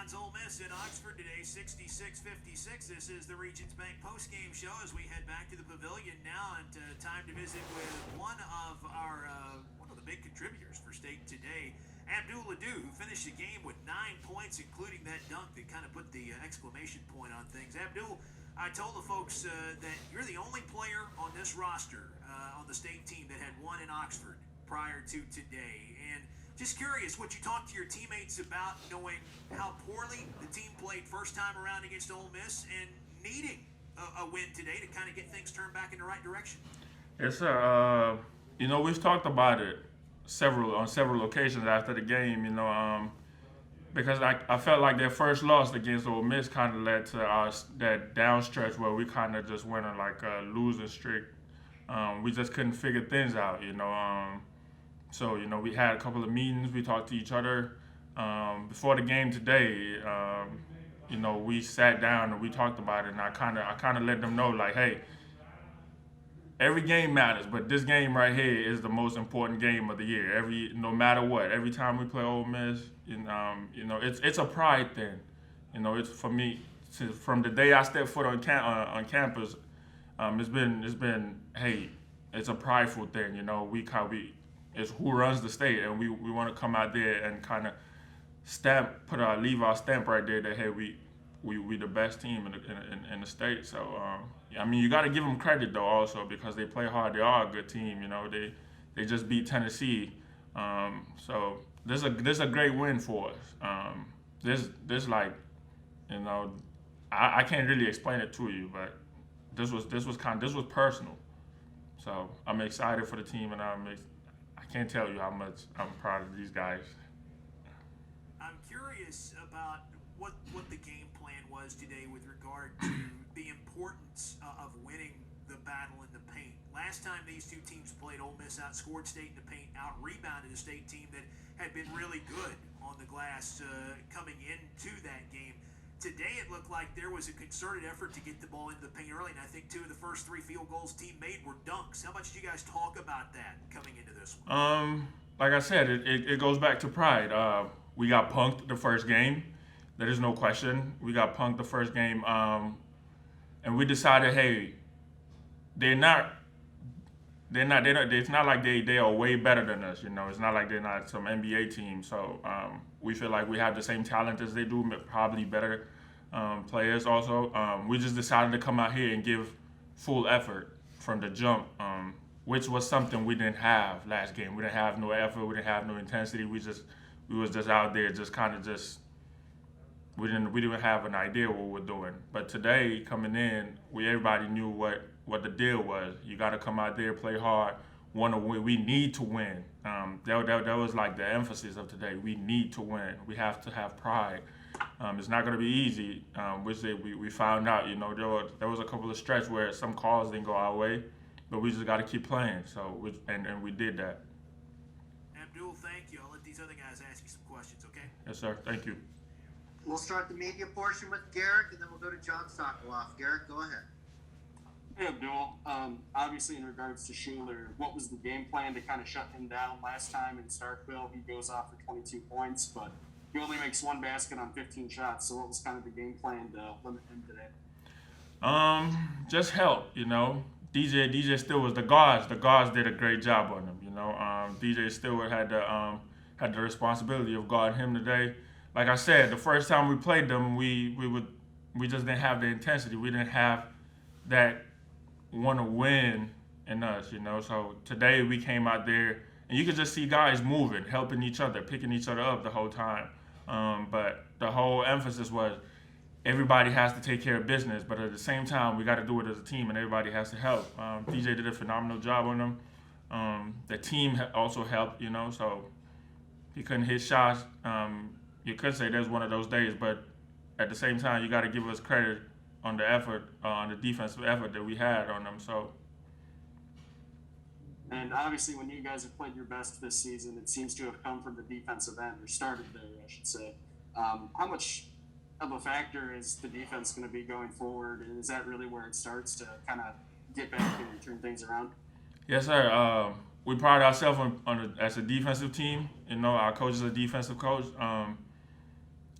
Browns Ole Miss in Oxford today, 66-56. This is the Regions Bank postgame show as we head back to the pavilion now, and time to visit with one of the big contributors for State today, Abdul Ladou, who finished the game with 9 points, including that dunk that kind of put the exclamation point on things. Abdul, I told the folks that you're the only player on this roster on the State team that had won in Oxford prior to today, and just curious what you talked to your teammates about, knowing how poorly the team played first time around against Ole Miss and needing a win today to kind of get things turned back in the right direction. Yes, sir. We've talked about it on several occasions after the game. Because I felt like their first loss against Ole Miss kind of led to us that down stretch where we kind of just went on like a losing streak. We just couldn't figure things out. So, we had a couple of meetings. We talked to each other. Before the game today, we sat down and we talked about it. And I kind of let them know, like, hey, every game matters, but this game right here is the most important game of the year. No matter what, every time we play Ole Miss, it's a pride thing. It's for me. From the day I stepped foot on campus, it's been hey, it's a prideful thing. It's who runs the state, and we want to come out there and kind of leave our stamp right there that hey, we the best team in the state. So you got to give them credit though also, because they play hard. They are a good team. They just beat Tennessee. So this is a great win for us. This like, I can't really explain it to you, but this was personal. So I'm excited for the team, and I can't tell you how much I'm proud of these guys. I'm curious about what the game plan was today with regard to the importance of winning the battle in the paint. Last time these two teams played, Ole Miss outscored State in the paint, out-rebounded a State team that had been really good on the glass coming into that game. Today it looked like there was a concerted effort to get the ball into the paint early, and I think 2 of the first 3 field goals team made were dunks. How much did you guys talk about that coming into this one? Like I said, it goes back to pride. We got punked the first game. There is no question. We got punked the first game, and we decided, hey, it's not like they are way better than us. It's not like they're not some NBA team. So we feel like we have the same talent as they do, probably better players also. We just decided to come out here and give full effort from the jump, which was something we didn't have last game. We didn't have no effort. We didn't have no intensity. We was just out there, we didn't have an idea what we were doing. But today, coming in, everybody knew what the deal was. You got to come out there, play hard, want to win. We need to win. That was like the emphasis of today. We need to win. We have to have pride. It's not going to be easy, which we found out. There was a couple of stretches where some calls didn't go our way, but we just got to keep playing. So we did that. Abdul, thank you. I'll let these other guys ask you some questions, okay? Yes, sir. Thank you. We'll start the media portion with Garrick, and then we'll go to John Sokoloff. Garrick, go ahead. Hey, Abdul. Obviously, in regards to Schuler, what was the game plan to kind of shut him down last time in Starkville? He goes off for 22 points, but he only makes 1 basket on 15 shots. So what was kind of the game plan to limit him today? Just help, DJ still was the guards. The guards did a great job on him, DJ Stewart had the responsibility of guarding him today. Like I said, the first time we played them, we just didn't have the intensity. We didn't have that want to win in us, So today we came out there, and you could just see guys moving, helping each other, picking each other up the whole time. But the whole emphasis was everybody has to take care of business, but at the same time, we got to do it as a team, and everybody has to help. DJ did a phenomenal job on them. The team also helped, so he couldn't hit shots. You could say there's one of those days, but at the same time, you got to give us credit on the effort, on the defensive effort that we had on them. So. And obviously, when you guys have played your best this season, it seems to have come from the defensive end, or started there, I should say. How much of a factor is the defense going to be going forward, and is that really where it starts to kind of get back and turn things around? Yes, sir. We pride ourselves as a defensive team. Our coach is a defensive coach.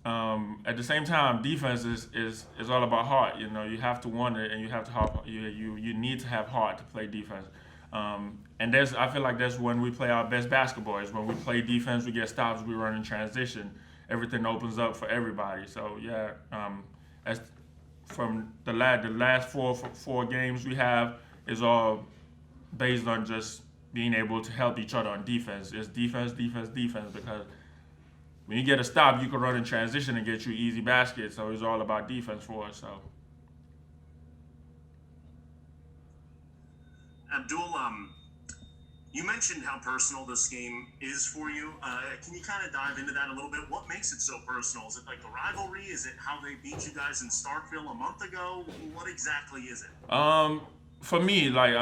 at the same time, defense is all about heart. You know, you have to want it, and you have to have you need to have heart to play defense. And I feel like that's when we play our best basketball. Is when we play defense, we get stops, we run in transition, everything opens up for everybody. So yeah, as from the last four games we have is all based on just being able to help each other on defense. It's defense, defense, defense, because when you get a stop, you can run in transition and get you easy baskets. So it's all about defense for us. So. Abdul, you mentioned how personal this game is for you. Can you kind of dive into that a little bit? What makes it so personal? Is it like the rivalry? Is it how they beat you guys in Starkville a month ago? What exactly is it? For me, like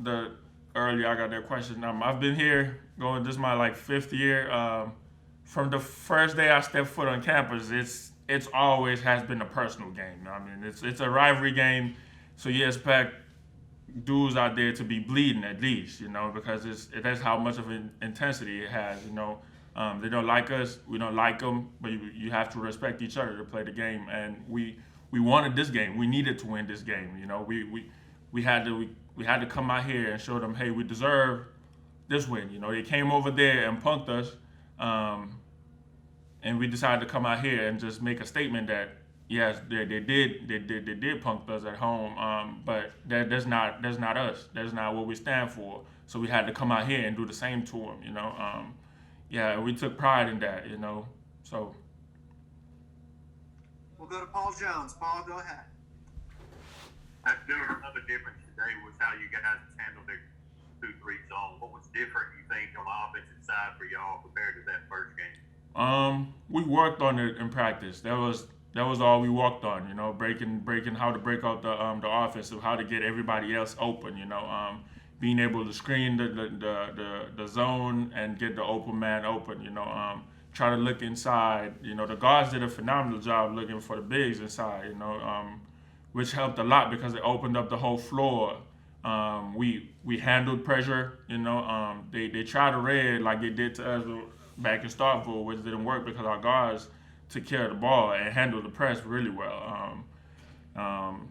the earlier I got that question. I've been here this is my fifth year. From the first day I stepped foot on campus, it's always has been a personal game. I mean, it's a rivalry game, so you expect dudes out there to be bleeding at least, because that's how much of an intensity it has. They don't like us, we don't like them, but you have to respect each other to play the game. And we wanted this game, we needed to win this game. We had to come out here and show them, hey, we deserve this win. They came over there and punked us, and we decided to come out here and just make a statement that yes, they did punk us at home, but that's not us. That's not what we stand for. So we had to come out here and do the same to them. Yeah, we took pride in that. So. We'll go to Paul Jones. Paul, go ahead. Another difference today was how you guys handled their 2-3 zone. What was different, you think, on the offensive side for y'all compared to that first game? We worked on it in practice. That was all we worked on. Breaking how to break out the offense, of how to get everybody else open. Being able to screen the zone and get the open man open. Try to look inside. The guards did a phenomenal job looking for the bigs inside. Which helped a lot because it opened up the whole floor. We handled pressure. They tried to red like they did to us back in Starkville, which didn't work because our guards took care of the ball and handled the press really well.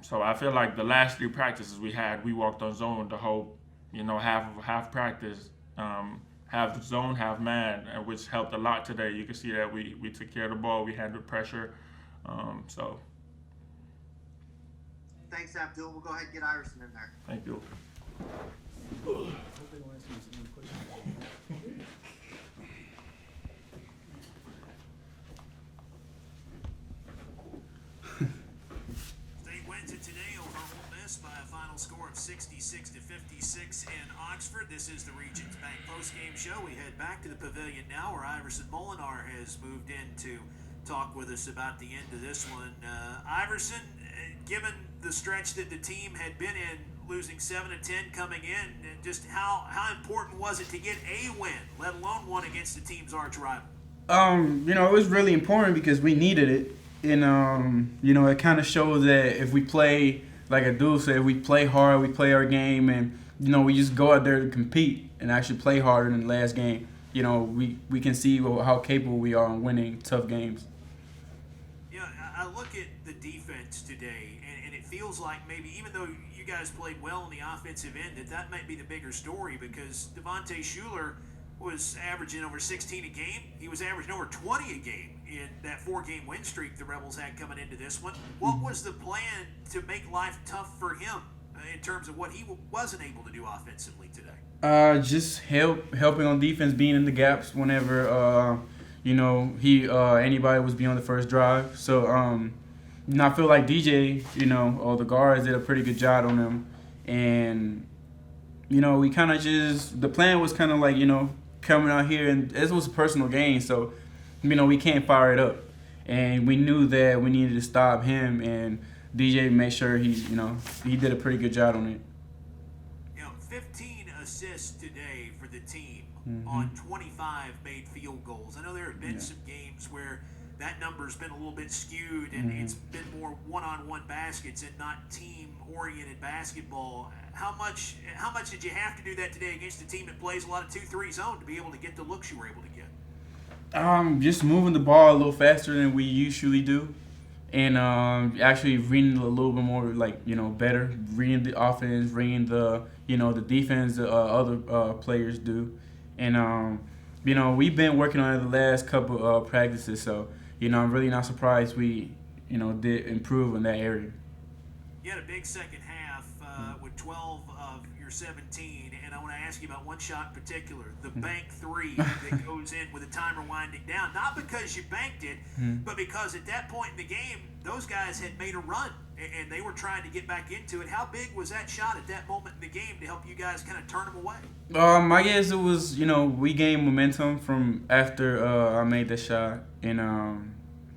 So I feel like the last 3 practices we walked on zone the whole, half practice, half zone, half man, which helped a lot today. You can see that we took care of the ball, we handled pressure. So. Thanks, Abdul. We'll go ahead and get Iverson in there. Thank you. State wins it today over Ole Miss by a final score of 66-56 in Oxford. This is the Regions Bank postgame show. We head back to the pavilion now, where Iverson Molinar has moved in to talk with us about the end of this one. Iverson, given the stretch that the team had been in, losing 7 of 10 coming in, just how important was it to get a win, let alone one against the team's arch rival? It was really important because we needed it. And, it kind of shows that if we play, like Abdul said, we play hard, we play our game, and, we just go out there to compete and actually play harder than the last game. We can see how capable we are in winning tough games. Yeah, I look at the defense today, and it feels like maybe even though you guys played well on the offensive end, that might be the bigger story, because Devontae Shuler was averaging over 16 a game. He was averaging over 20 a game in that 4-game win streak the Rebels had coming into this one. What was the plan to make life tough for him in terms of what he wasn't able to do offensively today? Just helping on defense, being in the gaps whenever anybody was beyond the first drive. So I feel like DJ, all the guards did a pretty good job on them, and we kind of the plan was kind of like coming out here, and this was a personal game, so we can't fire it up, and we knew that we needed to stop him, and DJ made sure he did a pretty good job on it. 15 assists today for the team on 25 made field goals. I know there have been some games where that number's been a little bit skewed, and it's been more one-on-one baskets and not team-oriented basketball. How much did you have to do that today against a team that plays a lot of 2-3 zone to be able to get the looks you were able to get? Just moving the ball a little faster than we usually do, and actually reading a little bit more, like, better, reading the offense, reading the the defense the other players do, and we've been working on it the last couple practices, so I'm really not surprised we did improve in that area. You had a big second half with 12 of your 17, and I want to ask you about one shot in particular, the bank three that goes in with the timer winding down. Not because you banked it, but because at that point in the game, those guys had made a run, and they were trying to get back into it. How big was that shot at that moment in the game to help you guys kind of turn them away? I guess it was, we gained momentum from after I made the shot, and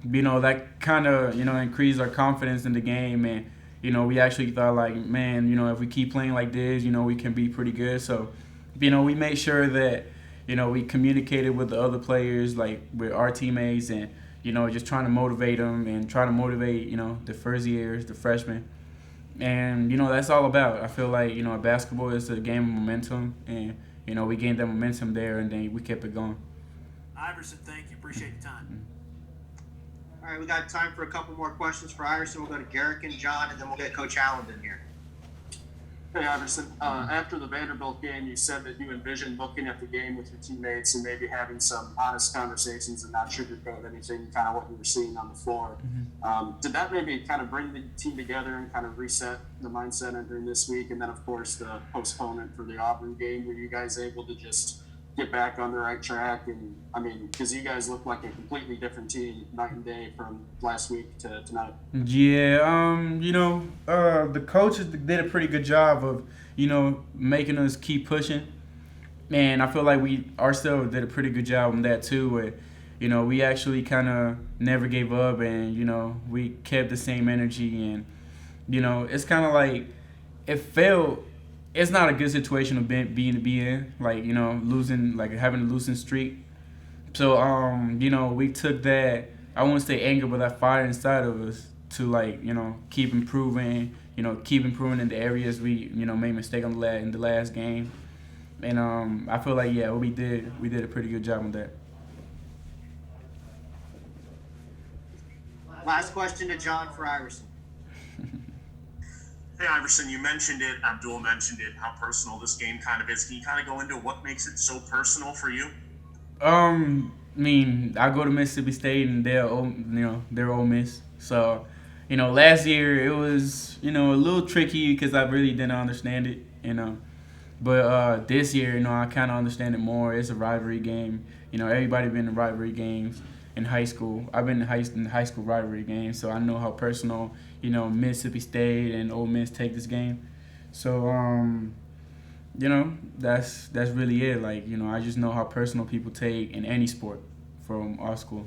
that kind of increased our confidence in the game, and we actually thought, like, man, if we keep playing like this, we can be pretty good. So, we made sure that, we communicated with the other players, like with our teammates, and, just trying to motivate them and trying to motivate, the first years, the freshmen. And, that's all about. I feel like, basketball is a game of momentum, and, we gained that momentum there, and then we kept it going. Iverson, thank you. Appreciate the time. All right, we got time for a couple more questions for Iverson. We'll go to Garrick and John, and then we'll get Coach Allen in here. Hey, Iverson, after the Vanderbilt game, you said that you envisioned looking at the game with your teammates and maybe having some honest conversations and not sugarcoat anything, kind of what you were seeing on the floor. Did that maybe kind of bring the team together and kind of reset the mindset entering this week? And then, of course, the postponement for the Auburn game, were you guys able to just get back on the right track? And, I mean, because you guys look like a completely different team night and day from last week to tonight. Yeah, the coaches did a pretty good job of, making us keep pushing. And I feel like we ourselves did a pretty good job on that too, where, we actually kind of never gave up, and, we kept the same energy. And, it's kind of like it's not a good situation to be in, like, losing, like having a losing streak. So, we took that, I won't say anger, but that fire inside of us to, like, keep improving, keep improving in the areas we, made mistake in the last game. And I feel like, yeah, we did a pretty good job on that. Last question to John for Iverson. Hey, Iverson, you mentioned it, Abdul mentioned it, how personal this game kind of is. Can you kind of go into what makes it so personal for you? I go to Mississippi State, and they're Ole Miss. So, last year it was, a little tricky because I really didn't understand it, But this year, I kind of understand it more. It's a rivalry game. Everybody been in rivalry games in high school. I've been in high school rivalry games, so I know how personal, Mississippi State and Ole Miss take this game. So, that's really it. Like, I just know how personal people take in any sport from our school.